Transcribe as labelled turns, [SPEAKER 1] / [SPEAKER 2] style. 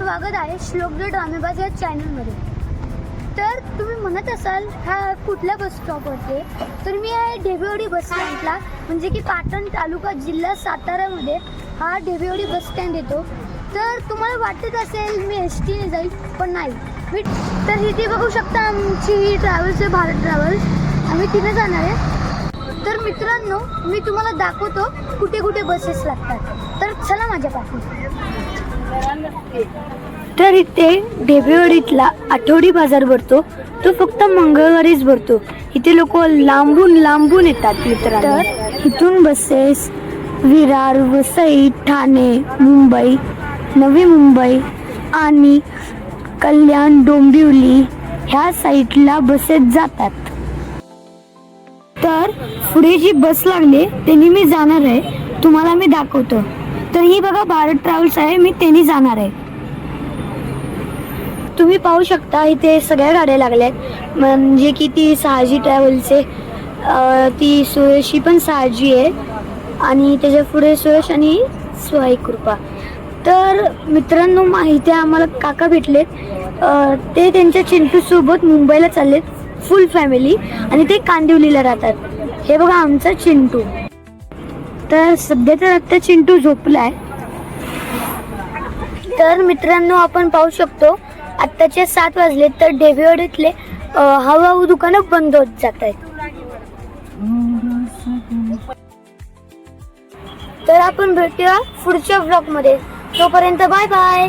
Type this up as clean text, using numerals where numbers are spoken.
[SPEAKER 1] स्वागत आहे श्लोक द ड्रामेबाज या चॅनलमध्ये। तर तुम्ही म्हणत असाल हा कुठल्या बस स्टॉपवरती, तर मी आहे ढेबेवाडी बस स्टँडला, म्हणजे की पाटण तालुका जिल्हा सातारामध्ये हा ढेबेवाडी बस स्टँड येतो। तर तुम्हाला वाटत असेल मी एसटीने जाईल, पण नाही मी तर इथे बघू शकता आमची ट्रॅव्हल्स आहे, भारत ट्रॅव्हल्स, आम्ही तिथे जाणार आहे। तर मित्रांनो मी तुम्हाला दाखवतो कुठे कुठे बसेस लागतात, तर चला माझ्या पाठी। तर इथे ढेबेवाडीतला आठवडी बाजार भरतो, तो फक्त मंगळवारीच भरतो। इथे लोक लांबून लांबून येतात मित्रांनो। तर इथून बसेस विरार, वसई, ठाणे, मुंबई, नवी मुंबई आणि कल्याण, डोंबिवली ह्या साईडला बसेस जातात। तर पुढे जी बस लागली त्यांनी मी जाणार आहे, तुम्हाला मी दाखवतो। तर ही बघा भारत ट्रॅव्हल्स आहे, मी त्यांनी जाणार आहे। तुम्ही पाहू शकता इथे सगळ्या गाड्या लागल्यात, म्हणजे की ती सहाजी ट्रॅव्हल्स आहे, ती सुयशी पण सहाजी आहे आणि त्याच्या पुढे सुयश आणि सुहाई कृपा। तर मित्रांनो इथे आम्हाला काका भेटलेत, ते त्यांच्या चिंटू सोबत मुंबईला चाललेत, फुल फॅमिली, आणि ते कांदिवलीला राहतात। हे बघा आमचा चिंटू। तर सध्या तर आता चिंटू झोपलाय। तर मित्रांनो आपण पाहू शकतो आत्ताचे 7 वाजले, तर ढेबेवाडीतले हळूहळू दुकानं बंद होत जात आहेत। तर आपण भेटूया पुढच्या ब्लॉग मध्ये, तोपर्यंत बाय बाय।